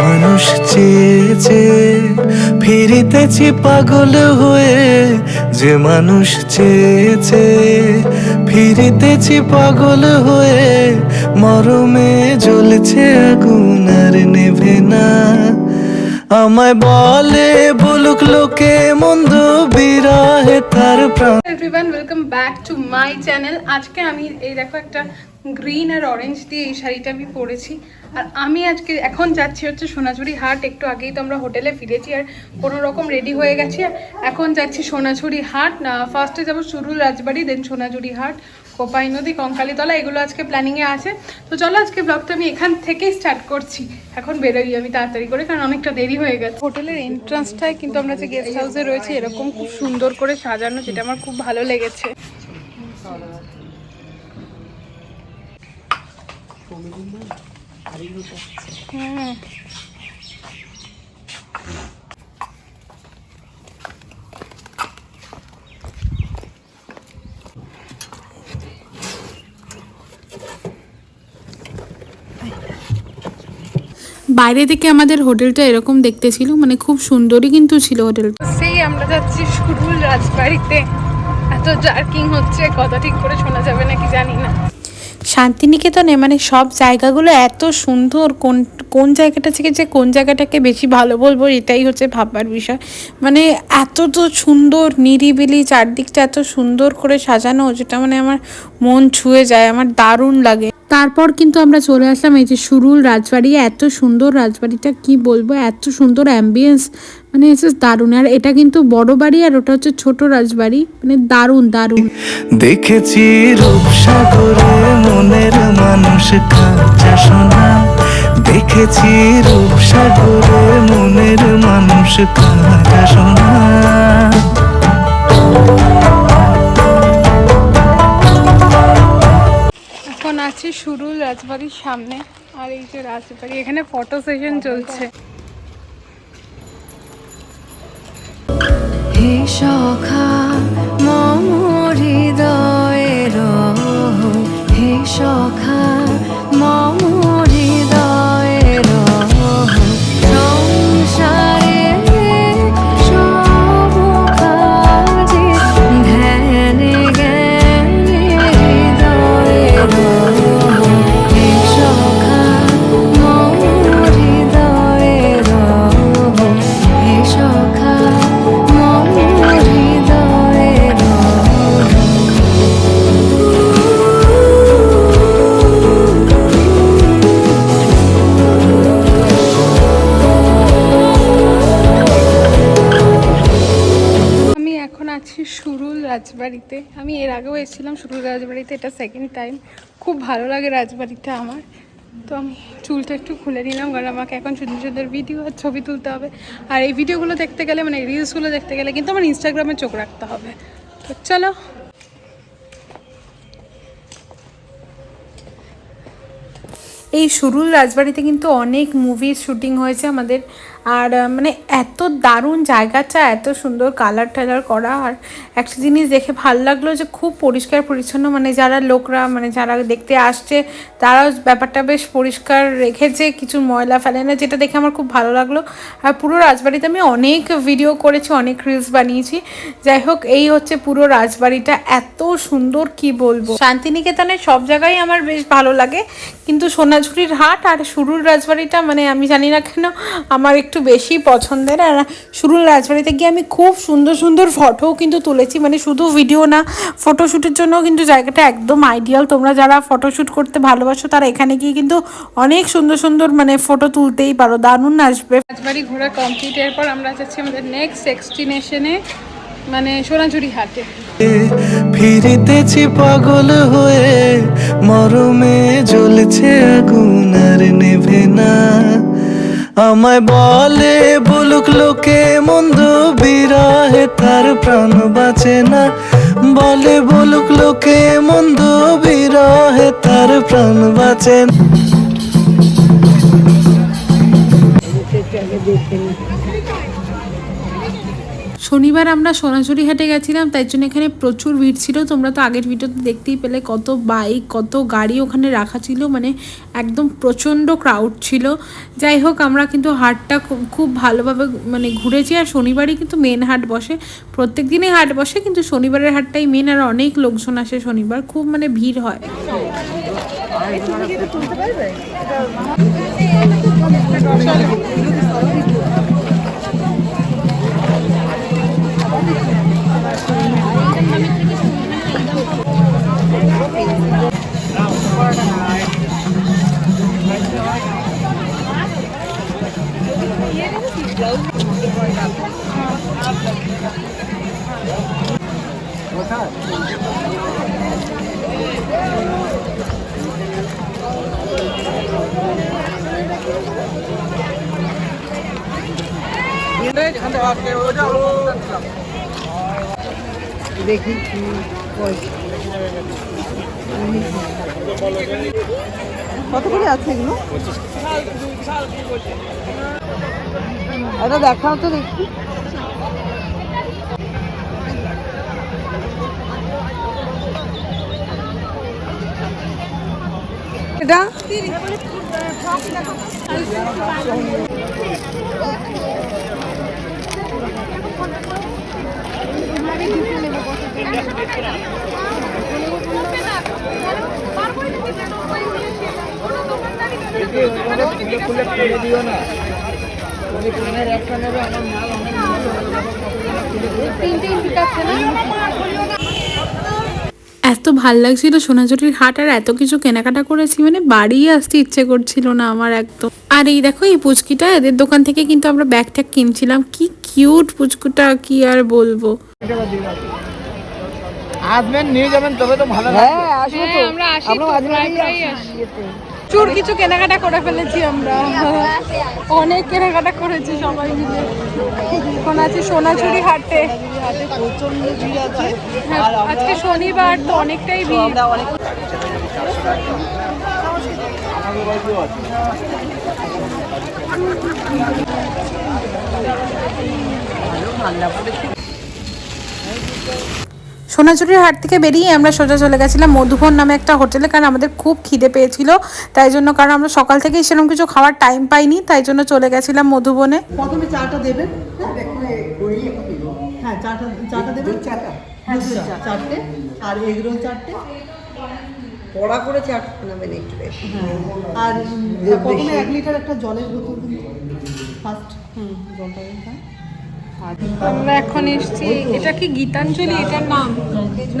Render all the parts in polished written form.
মানুষ চেয়েছে ফিরিতেছি পাগল হয়ে, যে মানুষ চেয়েছে ফিরিতেছি পাগল হয়ে, মরমে জ্বলছে আগুন আর নেভে না। আমায় বলে বলুক লোকে মন্দ বিরহে তার প্রাণ। Everyone, welcome back to my channel. আজকে আমি এই দেখো একটা গ্রিন আর অরেঞ্জ দিয়ে এই শাড়িটা আমি পরেছি। আর আমি আজকে এখন যাচ্ছি হচ্ছে সোনাঝুরি হাট। একটু আগেই তো আমরা হোটেলে ফিরেছি আর কোনো রকম রেডি হয়ে গেছি। আর এখন যাচ্ছি সোনাঝুরি হাট। ফার্স্টে যাবো সুরুল রাজবাড়ি, দেন সোনাঝুরি হাট, কোপাই নদী, কঙ্কালীতলা, এগুলো আজকে প্ল্যানিংয়ে আছে। তো চলো আজকে ব্লগটা আমি এখান থেকেই স্টার্ট করছি। এখন বেরোই আমি তাড়াতাড়ি করে, কারণ অনেকটা দেরি হয়ে গেছে। হোটেলের এন্ট্রান্সটায় কিন্তু আমরা যে গেস্ট হাউসে রয়েছি এরকম খুব সুন্দর করে সাজানো, যেটা আমার খুব ভালো লেগেছে। হ্যাঁ, বাইরে থেকে আমাদের হোটেলটা এরকম দেখতে ছিল, মানে খুব সুন্দরই কিন্তু ছিল হোটেলটা। সেই আমরা যাচ্ছি সুরুল রাজবাড়িতে। এত জার্কিং হচ্ছে, কথা ঠিক করে শোনা যাবে নাকি জানি না। শান্তিনিকেতনে মানে সব জায়গাগুলো এত সুন্দর, কোন জায়গাটা থেকে যে কোন জায়গাটাকে বেশি ভালো বলবো এটাই হচ্ছে ভাববার বিষয়। মানে এত তো সুন্দর নিরিবিলি, চারদিকটা এত সুন্দর করে সাজানো, যেটা মানে আমার মন ছুঁয়ে যায়, আমার দারুণ লাগে। তারপর কিন্তু আমরা চলে আসলাম এই যে সুরুল রাজবাড়ি। এত সুন্দর রাজবাড়িটা, কি বলবো, এত সুন্দর অ্যাম্বিয়েন্স, মানে দারুণ। আর এটা কিন্তু বড় বাড়ি আর ওটা হচ্ছে ছোট রাজবাড়ি, মানে দারুণ দারুণ। দেখেছি রূপসাগরে মনের মানুষ কাঁচা সোনা, দেখেছি রূপসাগরে মনের মানুষ কাঁচা সোনা। এখন আছি সুরুল রাজবাড়ির সামনে। আর এই যে রাজবাড়ি, এখানে ফটো সেশন চলছে। হে সখা মম হৃদয়ের, হে সখা মম হৃদয়ের, সংসারে সব কাজে ধ্যানে জ্ঞানে হৃদয়ের, হে সখা মম হৃদয়ের, হে সখা সুরুল রাজবাড়িতে। আমি এর আগেও এসেছিলাম সুরুল রাজবাড়িতে, এটা সেকেন্ড টাইম। খুব ভালো লাগে রাজবাড়িটা আমার। তো আমি চুলটা একটু খুলে নিলাম, কারণ আমাকে এখন সুন্দর সুন্দর ভিডিও আর ছবি তুলতে হবে। আর এই ভিডিওগুলো দেখতে গেলে, মানে রিলসগুলো দেখতে গেলে কিন্তু আমার ইনস্টাগ্রামে চোখ রাখতে হবে। তো চলো। এই সুরুল রাজবাড়িতে কিন্তু অনেক মুভির শুটিং হয়েছে আমাদের। আর মানে এত দারুণ জায়গাটা, এত সুন্দর কালার টালার করা। আর একটা জিনিস দেখে ভালো লাগলো যে খুব পরিষ্কার পরিচ্ছন্ন, মানে যারা লোকরা, মানে যারা দেখতে আসছে তারাও ব্যাপারটা বেশ পরিষ্কার রেখেছে, কিছু ময়লা ফেলে না, যেটা দেখে আমার খুব ভালো লাগলো। আর পুরো রাজবাড়িতে আমি অনেক ভিডিও করেছি, অনেক রিলস বানিয়েছি। যাই হোক, এই হচ্ছে পুরো রাজবাড়িটা, এত সুন্দর কি বলবো। শান্তিনিকেতনের সব জায়গায় আমার বেশ ভালো লাগে, কিন্তু সোনাঝুরির হাট আর সুরুল রাজবাড়িটা মানে আমি জানি না কেন আমার একটু বেশি পছন্দের। আর সুরুল রাজবাড়িতে গিয়ে আমি খুব সুন্দর সুন্দর ফটোও কিন্তু তুলেছি, মানে শুধু ভিডিও না, ফটোশ্যুটের জন্য কিন্তু জায়গাটা একদম আইডিয়াল। তোমরা যারা ফটোশ্যুট করতে ভালোবাসো তারা এখানে গিয়ে কিন্তু অনেক সুন্দর সুন্দর মানে ফটো তুলতেই পারো, দারুণ আসবে। রাজবাড়ি ঘোরা কমপ্লিট। এরপর আমরা যাচ্ছি আমাদের নেক্সট ডেস্টিনেশনে, মানে সোনাঝুরি হাটে। ফিরিতেছি পাগল হয়ে, মরমে জ্বলছে আগুন আর নেভে না। আমায় বলে বলুক লোকে মন্দ বিরহে তার প্রাণ বাঁচে না, বলে বলুক লোকে মন্দ বিরহে তার প্রাণ বাঁচে না। শনিবার আমরা সোনাঝুরি হাটে গেছিলাম, তাই জন্য এখানে প্রচুর ভিড় ছিল। তোমরা তো আগের ভিডিওতে দেখতেই পেলে কত বাইক কত গাড়ি ওখানে রাখা ছিল, মানে একদম প্রচণ্ড ক্রাউড ছিল। যাই হোক, আমরা কিন্তু হাটটা খুব ভালোভাবে মানে ঘুরেছি। আর শনিবারই কিন্তু মেন হাট বসে, প্রত্যেক দিনই হাট বসে, কিন্তু শনিবারের হাটটাই মেন। আর অনেক লোকজন আসে শনিবার, খুব মানে ভিড় হয়। দেখি কত করে আছে এগুলো? এটা দেখাও তো দেখি। এটা এত ভাল লাগছিল সোনাঝুরির হাট, আর এত কিছু কেনাকাটা করেছি, মানে বাড়ি আসতে ইচ্ছে করছিল না আমার একদম। আর এই দেখো এই পুচকিটা, এদের দোকান থেকে কিন্তু আমরা ব্যাগ ট্যাগ কিনছিলাম। কি কিউট পুচকুটা, কি আর বলবো। আসবেন, নিয়ে যাবেন, তবে তো ভালো। হ্যাঁ আসবো তো, আমরা আসি আমরা তো, মাঝে প্রায় মাঝেই প্রায়ই আসি। আসি। প্রচুর কিছু কেনাকাটা করে ফেলেছি আমরা, অনেক কেনাকাটা করেছি সবাই মিলে। এখন আছি সোনাঝুরি হাটে। প্রচন্ড ভিড় আছে। হ্যাঁ, আজকে শনিবার তো অনেকটাই ভিড়। সোনাঝুরির হাট থেকে বেরিয়ে আমরা সোজা চলে গেছিলাম মধুবন নামে একটা হোটেলে, কারণ আমাদের খুব খিদে পেয়েছিল। তাই জন্য, কারণ আমরা সকাল থেকেই সেরকম কিছু খাওয়ার টাইম পাইনি, তাই জন্য চলে গেছিলাম মধুবনে। প্রথমে চাটা দেবেন। হ্যাঁ চাটা দেবেন। হ্যাঁ চারটে, আর এগ রোল চারটে। কড়া করে চাট বানাবেন একটু বেশি। হ্যাঁ, আর প্রথমে 1 লিটার একটা জলের বোতল দিন ফার্স্ট। জলটা দিন। আমরা এখন এসেছি, এটা কি গীতাঞ্জলি এটার নাম?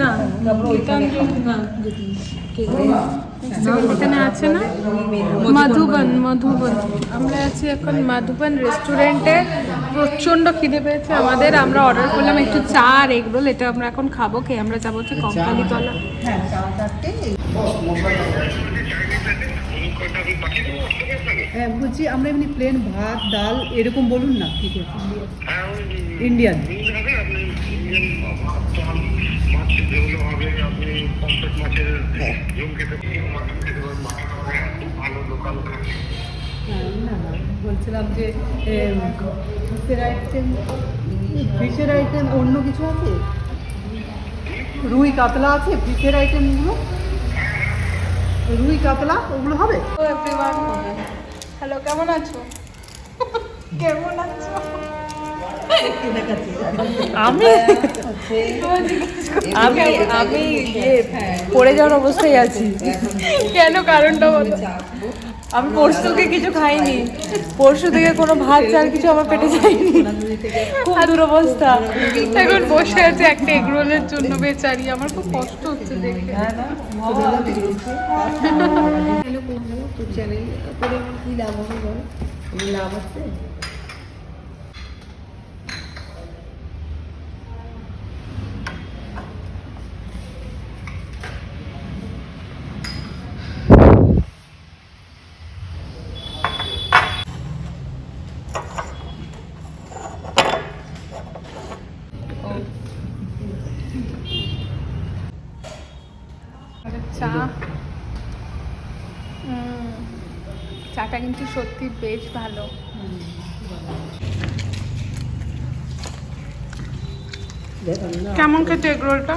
না, গীতাঞ্জলি না, এখানে আছে না মধুবন। আমরা আছি এখন মধুবন রেস্টুরেন্টে। প্রচন্ড খিদে পেয়েছে আমাদের, আমরা অর্ডার করলাম একটু চা আর এগ রোল। এটা আমরা এখন খাবো, খেয়ে আমরা যাবো হচ্ছে কঙ্কালীতলা। হ্যাঁ চা চারটে। হ্যাঁ বলছি, আমরা এমনি প্লেন ভাত ডাল এরকম বলুন না। ঠিক আছে, ইন্ডিয়ান। না বলছিলাম যে ফিশের আইটেম অন্য কিছু আছে? রুই কাতলা আছে? ফিশের আইটেমগুলো রুই কাতলা ওগুলো হবে? হ্যালো, কেমন আছো? কেমন আছো? আমি আমি আমি পড়ে যাওয়ার অবস্থায় আছি। কেন, কারণটা বলো। আমি পরশু থেকে কিছু খাইনি, পরশু থেকে কোনো ভাত চাল কিছু আমার পেটে যায়নি, খুব দুরবস্থা। এখন বসে আছে একটা এগ রোলের জন্য, বেচারি, আমার খুব কষ্ট হচ্ছে দেখে। চ্যানেল করে কি লাভ হবে বল? লাভ আছে? চা, চাটা কিন্তু সত্যি বেশ ভালো। কেমন খেতে এগ রোলটা?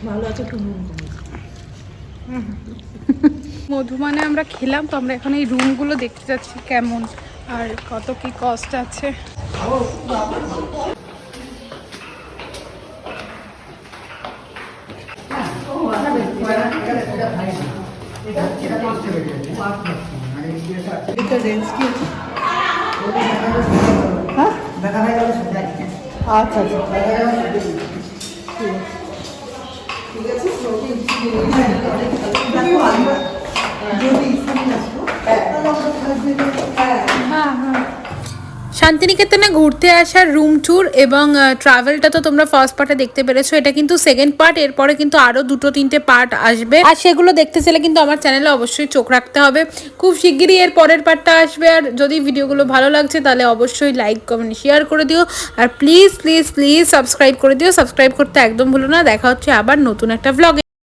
ভালো আছে একটু নুন মধুমানে আমরা খেলাম, তো আমরা এখন এই রুমগুলো দেখতে যাচ্ছি কেমন আর কত কি কস্ট আছে। এটা রেঞ্জ কি আছে? হ্যাঁ আচ্ছা আচ্ছা ঠিক আছে যদি ইসলামী আসবো শান্তিনিকেতনে ঘুরতে আসার রুম ট্যুর এবং ট্রাভেলটা তো তোমরা ফার্স্ট পার্টে দেখতে পেরেছো, এটা কিন্তু সেকেন্ড পার্ট। এরপরে কিন্তু আরও 2-3টে পার্ট আসবে, আর সেগুলো দেখতে চাইলে কিন্তু আমার চ্যানেলে অবশ্যই চোখ রাখতে হবে। খুব শিগগিরই এর পরের পার্টটা আসবে। আর যদি ভিডিওগুলো ভালো লাগছে তাহলে অবশ্যই লাইক কমেন্ট শেয়ার করে দিও, আর প্লিজ প্লিজ প্লিজ সাবস্ক্রাইব করে দিও। সাবস্ক্রাইব করতে একদম ভুলো না। দেখা হচ্ছে আবার নতুন একটা ভ্লগে।